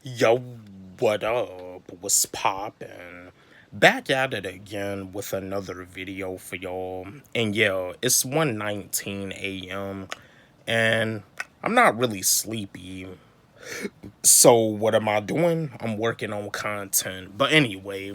Yo, what up? What's poppin'? Back at it again with another video for y'all. And yeah, it's 1:19 a.m. and I'm not really sleepy. So what am I doing? I'm working on content. But anyway,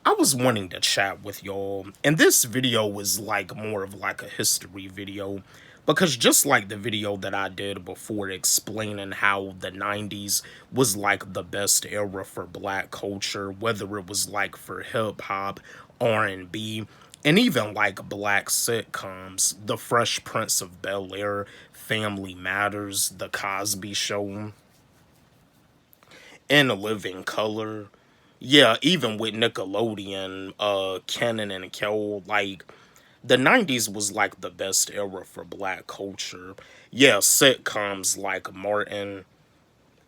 I was wanting to chat with y'all, and this video was like more of like a history video because just like the video that I did before explaining how the 90s was like the best era for black culture, whether it was like for hip hop, R&B, and even like black sitcoms, The Fresh Prince of Bel-Air, Family Matters, The Cosby Show, In Living Color. Yeah, even with Nickelodeon, Kenan and Kel, like the 90s was like the best era for black culture. Yeah, sitcoms like Martin.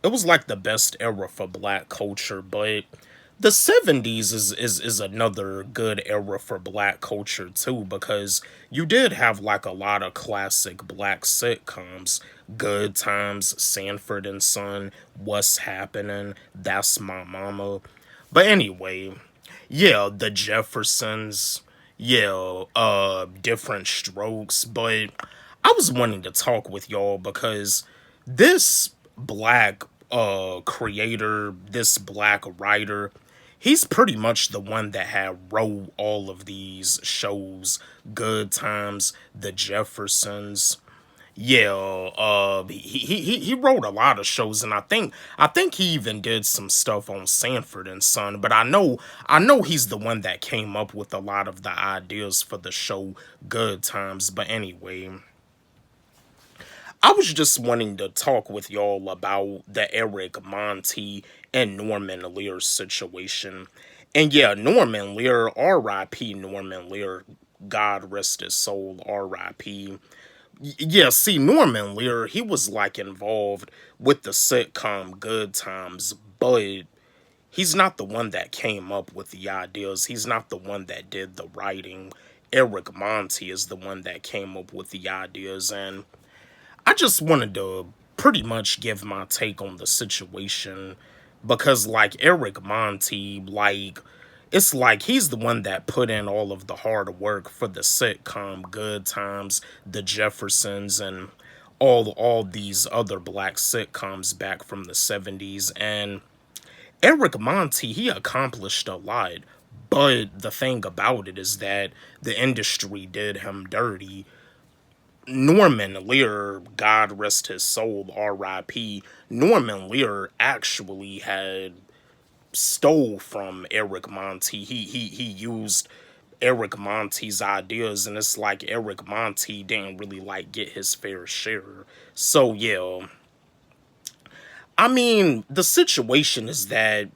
It was like the best era for black culture, but the 70s is another good era for black culture too, because you did have like a lot of classic black sitcoms. Good Times, Sanford and Son, What's Happening, That's My Mama. But anyway, yeah, the Jeffersons, yeah, different strokes, but I was wanting to talk with y'all because this black creator, this black writer, he's pretty much the one that had wrote all of these shows, Good Times, The Jeffersons. Yeah, he wrote a lot of shows, and I think he even did some stuff on Sanford and Son. But I know he's the one that came up with a lot of the ideas for the show Good Times. But anyway, I was just wanting to talk with y'all about the Eric Monte and Norman Lear situation. And yeah, Norman Lear, R.I.P. Norman Lear, God rest his soul, R.I.P. Yeah, see, Norman Lear, he was like involved with the sitcom Good Times, but he's not the one that came up with the ideas. He's not the one that did the writing. Eric Monte is the one that came up with the ideas, and I just wanted to pretty much give my take on the situation because, like, Eric Monte, like, it's like he's the one that put in all of the hard work for the sitcom Good Times, The Jeffersons, and all these other black sitcoms back from the 70s. And Eric Monte, he accomplished a lot. But the thing about it is that the industry did him dirty. Norman Lear, God rest his soul, R.I.P. Norman Lear actually had stole from Eric Monte. He used Eric Monte's ideas, and it's like Eric Monte didn't really like get his fair share. So yeah, I mean the situation is that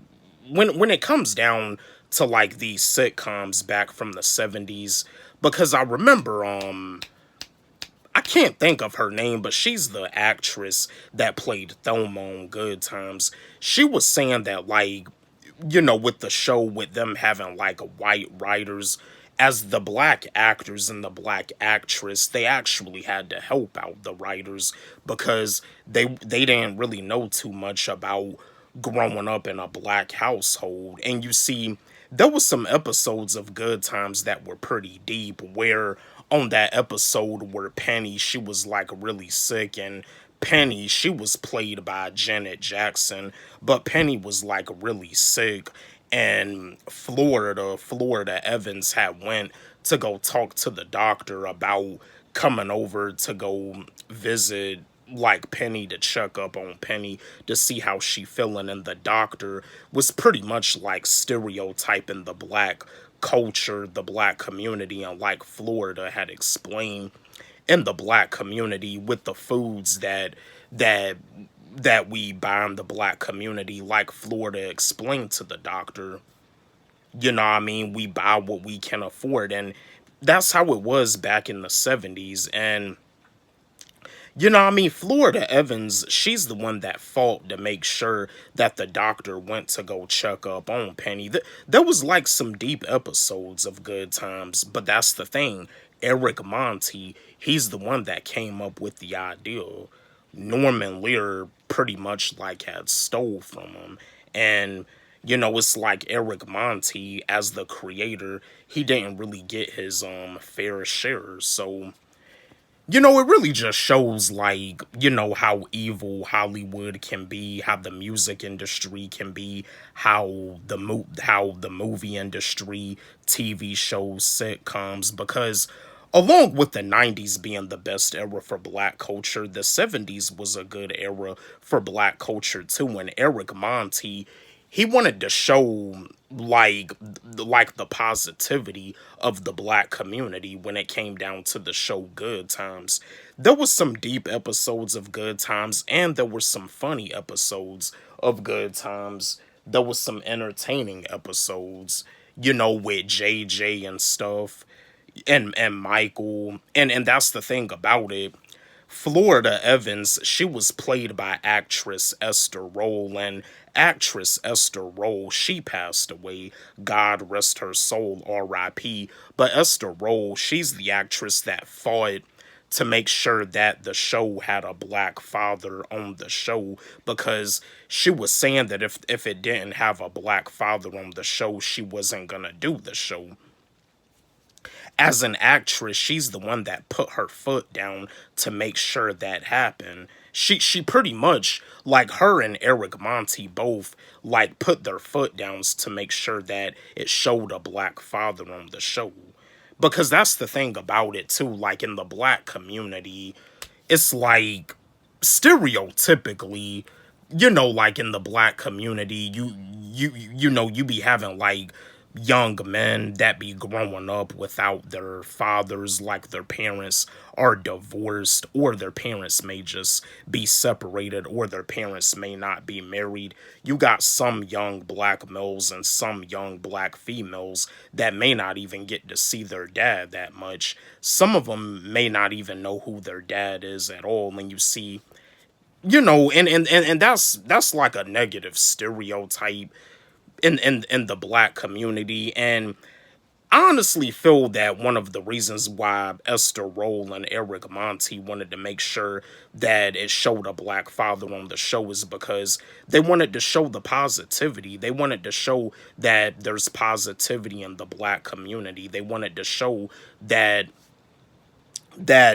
when it comes down to like these sitcoms back from the 70s, because I remember I can't think of her name, but she's the actress that played Thelma on Good Times. She was saying that, like, with the show, with them having, like, white writers, as the black actors and the black actress, they actually had to help out the writers because they didn't really know too much about growing up in a black household. And you see, there was some episodes of Good Times that were pretty deep, where on that episode where Penny, she was like really sick, and Penny, she was played by Janet Jackson, but Penny was like really sick, and Florida Evans had went to go talk to the doctor about coming over to go visit like Penny, to check up on Penny to see how she feeling, and the doctor was pretty much like stereotyping the black culture, the black community, and like Florida had explained in the black community with the foods that that we buy in the black community, like Florida explained to the doctor, what I mean, we buy what we can afford. And that's how it was back in the 70s. And what I mean, Florida Evans, she's the one that fought to make sure that the doctor went to go check up on Penny. There was like some deep episodes of Good Times, but that's the thing. Eric Monte, he's the one that came up with the idea. Norman Lear pretty much like had stole from him. And it's like Eric Monte as the creator, he didn't really get his fair share. So it really just shows like, how evil Hollywood can be, how the music industry can be, how the movie industry, TV shows, sitcoms, because along with the 90s being the best era for black culture, the 70s was a good era for black culture too. And Eric Monte, he wanted to show like the positivity of the black community when it came down to the show Good Times. There was some deep episodes of Good Times, and there were some funny episodes of Good Times. There was some entertaining episodes, with JJ and stuff, and Michael, and that's the thing about it. Florida Evans, she was played by actress Esther Roll, and actress Esther Roll, she passed away. God rest her soul, R.I.P. But Esther Roll, she's the actress that fought to make sure that the show had a black father on the show, because she was saying that if it didn't have a black father on the show, she wasn't gonna do the show. As an actress, she's the one that put her foot down to make sure that happened. She pretty much, like, her and Eric Monte both like put their foot downs to make sure that it showed a black father on the show. Because that's the thing about it too, like in the black community, it's like stereotypically, like in the black community, you be having like young men that be growing up without their fathers, like their parents are divorced, or their parents may just be separated, or their parents may not be married. You got some young black males and some young black females that may not even get to see their dad that much. Some of them may not even know who their dad is at all, and you see, and that's like a negative stereotype in the black community. And I honestly feel that one of the reasons why Esther Roll and Eric Monte wanted to make sure that it showed a black father on the show is because they wanted to show the positivity. They wanted to show that there's positivity in the black community. They wanted to show that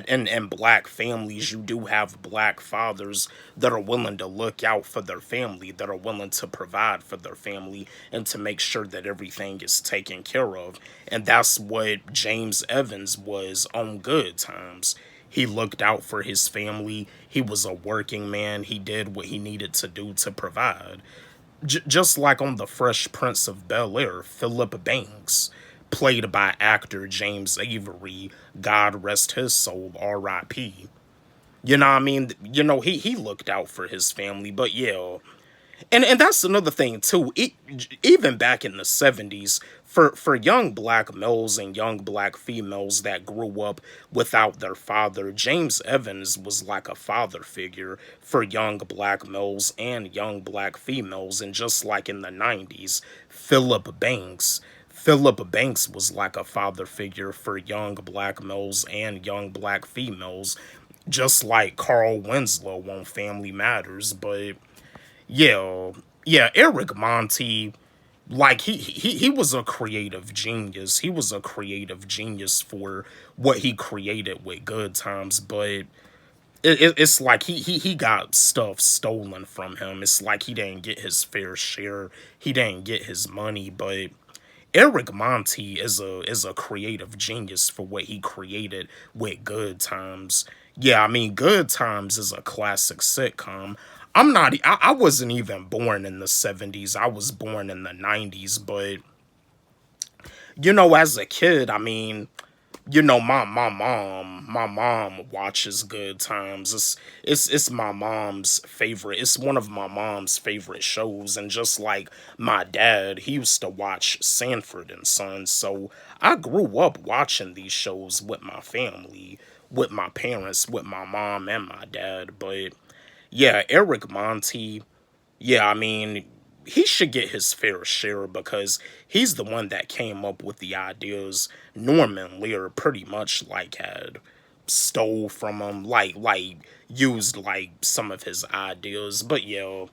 in black families you do have black fathers that are willing to look out for their family, that are willing to provide for their family and to make sure that everything is taken care of. And that's what James Evans was on Good Times. He looked out for his family. He was a working man. He did what he needed to do to provide. Just like on The Fresh Prince of Bel-Air, Philip Banks, played by actor James Avery, God rest his soul, R.I.P. You know what I mean? He looked out for his family, but yeah. And that's another thing too. Even back in the 70s, for young black males and young black females that grew up without their father, James Evans was like a father figure for young black males and young black females. And just like in the 90s, Philip Banks was like a father figure for young black males and young black females, just like Carl Winslow on Family Matters. But yeah, yeah, Eric Monte, like he was a creative genius. He was a creative genius for what he created with Good Times, but it's like he got stuff stolen from him. It's like he didn't get his fair share. He didn't get his money, but Eric Monte is a creative genius for what he created with Good Times. Yeah, I mean, Good Times is a classic sitcom. I wasn't even born in the 70s. I was born in the 90s, but as a kid, I mean, my mom watches Good Times. It's my mom's favorite. It's one of my mom's favorite shows. And just like my dad, he used to watch Sanford and Sons. So I grew up watching these shows with my family, with my parents, with my mom and my dad. But yeah, Eric Monte, yeah, I mean, he should get his fair share because he's the one that came up with the ideas. Norman Lear pretty much like had stole from him, like used like some of his ideas. But yeah,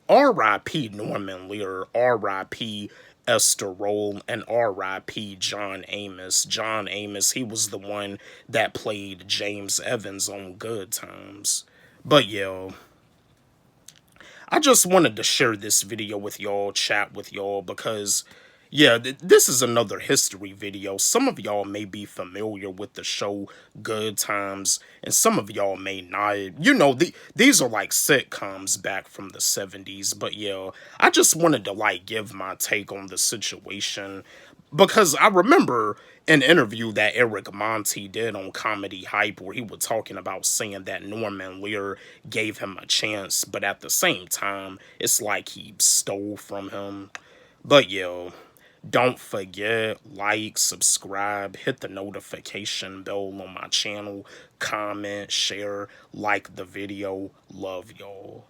R.I.P. Norman Lear, R.I.P. Esther Roll, and R.I.P. John Amos. John Amos, he was the one that played James Evans on Good Times. But yeah, I just wanted to share this video with y'all, chat with y'all, because yeah, this is another history video. Some of y'all may be familiar with the show Good Times, and some of y'all may not. You know, these are like sitcoms back from the 70s, but yeah, I just wanted to like give my take on the situation, because I remember an interview that Eric Monte did on Comedy Hype where he was talking about saying that Norman Lear gave him a chance, but at the same time, it's like he stole from him. But yeah, don't forget, like, subscribe, hit the notification bell on my channel, comment, share, like the video. Love y'all.